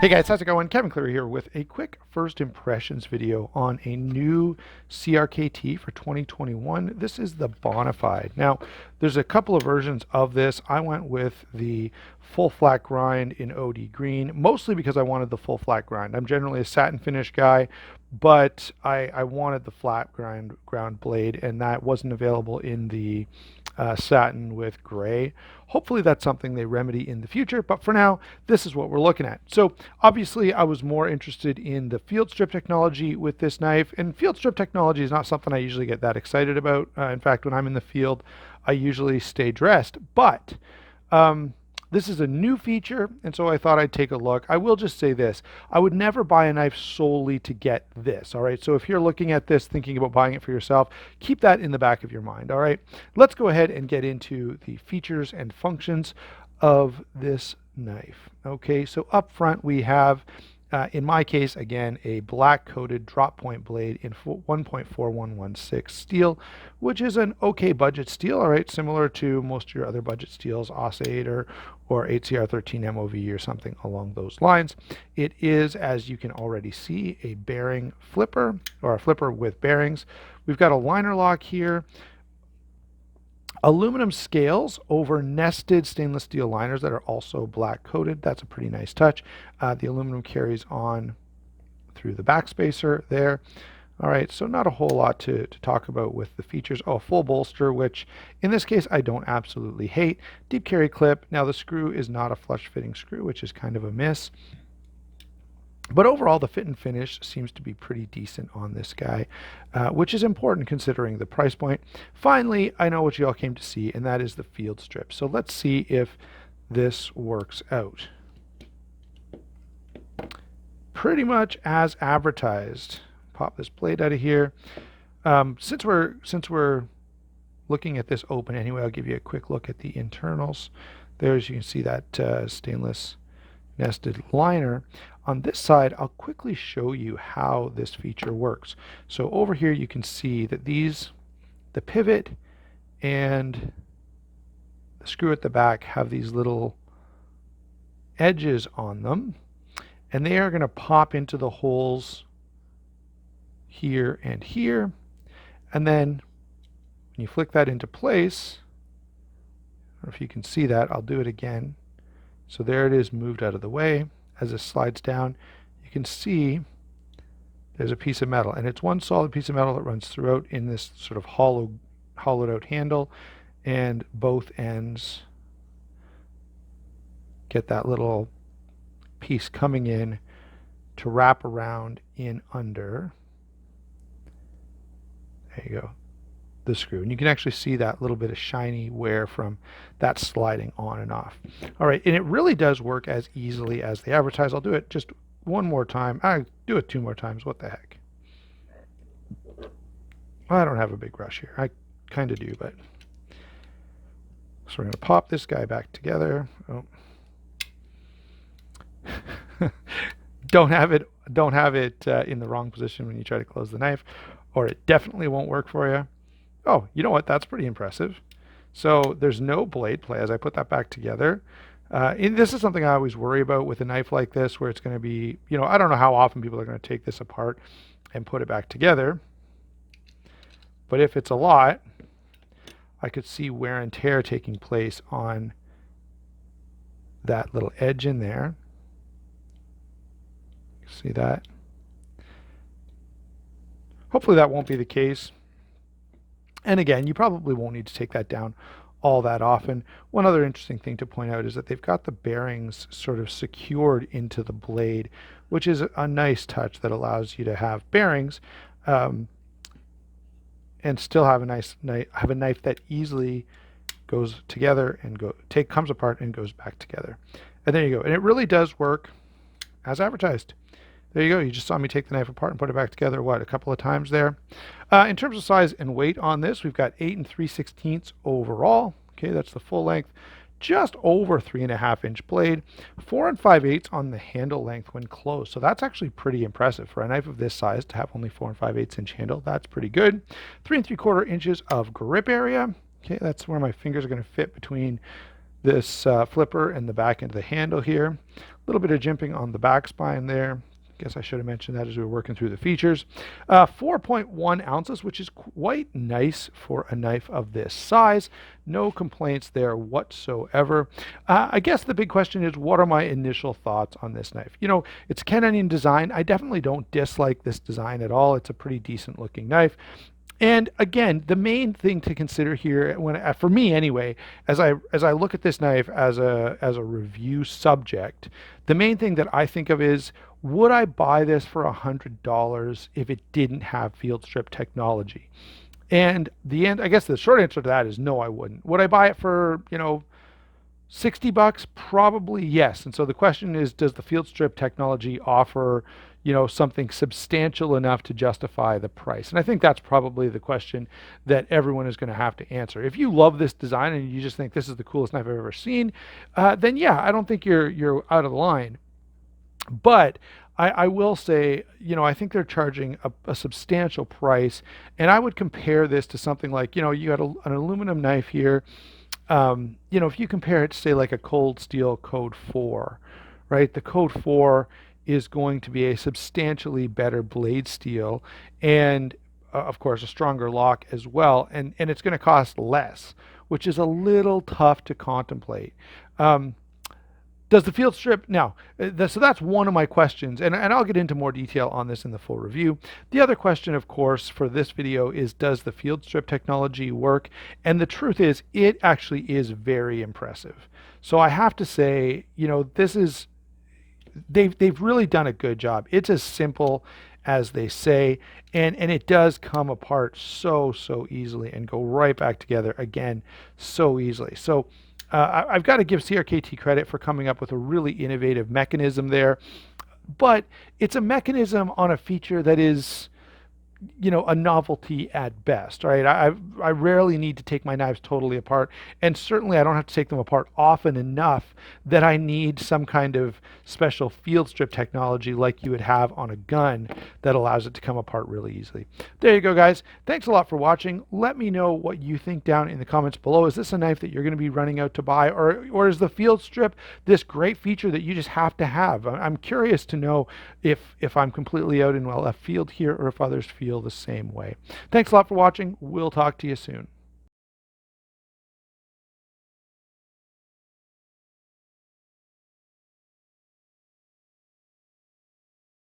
Hey guys, how's it going? Kevin Cleary here with a quick first impressions video on a new CRKT for 2021. This is the Bona Fide. Now, there's a couple of versions of this. I went with the full flat grind in OD green, mostly because I wanted the full flat grind. I'm generally a satin finish guy, but I wanted the flat ground blade, and that wasn't available in the satin with gray. Hopefully that's something they remedy in the future, but for now, this is what we're looking at. So obviously I was more interested in the field strip technology with this knife, and field strip technology is not something I usually get that excited about. In fact, when I'm in the field, I usually stay dressed, but this is a new feature, and so I thought I'd take a look. I will just say this. I would never buy a knife solely to get this, all right? So if you're looking at this, thinking about buying it for yourself, keep that in the back of your mind, all right? Let's go ahead and get into the features and functions of this knife. Okay, so up front we have, in my case, again, a black coated drop point blade in 1.4116 steel, which is an okay budget steel, all right, similar to most of your other budget steels, AUS-8 or 8CR13 MOV or something along those lines. It is, as you can already see, a bearing flipper, or a flipper with bearings. We've got a liner lock here, aluminum scales over nested stainless steel liners that are also black coated. That's a pretty nice touch. The aluminum carries on through the backspacer there. All right, so not a whole lot to talk about with the features. Oh, full bolster, which in this case I don't absolutely hate. Deep carry clip. Now the screw is not a flush fitting screw, which is kind of a miss. But overall, the fit and finish seems to be pretty decent on this guy, which is important considering the price point. Finally, I know what you all came to see, and that is the field strip. So let's see if this works out. Pretty much as advertised. Pop this blade out of here. Since we're looking at this open anyway, I'll give you a quick look at the internals. There, as you can see, that stainless nested liner. On this side, I'll quickly show you how this feature works. So over here you can see that the pivot and the screw at the back have these little edges on them, and they are going to pop into the holes here and here. And then when you flick that into place, I don't know if you can see that, I'll do it again. So there it is, moved out of the way. As it slides down, you can see there's a piece of metal, and it's one solid piece of metal that runs throughout in this sort of hollowed out handle, and both ends get that little piece coming in to wrap around in under. There you go, the screw, and you can actually see that little bit of shiny wear from that sliding on and off. All right, and it really does work as easily as they advertise. I'll do it just one more time. I do it two more times. What the heck? I don't have a big rush here. I kind of do, but so we're going to pop this guy back together. Oh. Don't have it in the wrong position when you try to close the knife, or it definitely won't work for you. Oh, you know what? That's pretty impressive. So there's no blade play as I put that back together. This is something I always worry about with a knife like this, where it's going to be, I don't know how often people are going to take this apart and put it back together. But if it's a lot, I could see wear and tear taking place on that little edge in there. See that? Hopefully that won't be the case. And again, you probably won't need to take that down all that often. One other interesting thing to point out is that they've got the bearings sort of secured into the blade, which is a nice touch that allows you to have bearings and still have a knife that easily goes together and comes apart and goes back together. And there you go. And it really does work as advertised. There you go. You just saw me take the knife apart and put it back together, a couple of times there. In terms of size and weight on this, we've got 8 3/16 overall. Okay, that's the full length. Just over 3.5-inch blade. 4 5/8 on the handle length when closed. So that's actually pretty impressive for a knife of this size to have only 4 5/8-inch handle. That's pretty good. 3 3/4 inches of grip area. Okay, that's where my fingers are going to fit between this flipper and the back end of the handle here. little bit of jimping on the back spine there. Guess I should have mentioned that as we were working through the features. 4.1 ounces, which is quite nice for a knife of this size. No complaints there whatsoever. I guess the big question is, what are my initial thoughts on this knife? You know, it's Canadian design. I definitely don't dislike this design at all. It's a pretty decent looking knife. And again, the main thing to consider here, for me anyway, as I look at this knife as a review subject, the main thing that I think of is, would I buy this for $100 if it didn't have field strip technology? And I guess the short answer to that is no, I wouldn't. Would I buy it for, you know, $60? Probably yes. And so the question is, does the field strip technology offer, you know, something substantial enough to justify the price? And I think that's probably the question that everyone is going to have to answer. If you love this design and you just think this is the coolest knife I've ever seen, then yeah, I don't think you're out of line. But I will say, you know, I think they're charging a substantial price, and I would compare this to something like, you know, you got an aluminum knife here. You know, if you compare it to, say, like a Cold Steel Code 4, right? The Code 4 is going to be a substantially better blade steel, and of course a stronger lock as well, and it's going to cost less, which is a little tough to contemplate. Does the field strip now? So that's one of my questions, and I'll get into more detail on this in the full review. The other question, of course, for this video is, does the field strip technology work? And the truth is, it actually is very impressive. So I have to say, you know, they've really done a good job. It's as simple as they say, and it does come apart so easily and go right back together again so easily. So I've got to give CRKT credit for coming up with a really innovative mechanism there, but it's a mechanism on a feature that is, you know, a novelty at best, right? I rarely need to take my knives totally apart, and certainly I don't have to take them apart often enough that I need some kind of special field strip technology like you would have on a gun that allows it to come apart really easily. There you go, guys. Thanks a lot for watching. Let me know what you think down in the comments below. Is this a knife that you're going to be running out to buy, or is the field strip this great feature that you just have to have? I'm curious to know if I'm completely out in left field here, or if others feel the same way. Thanks a lot for watching. We'll talk to you soon.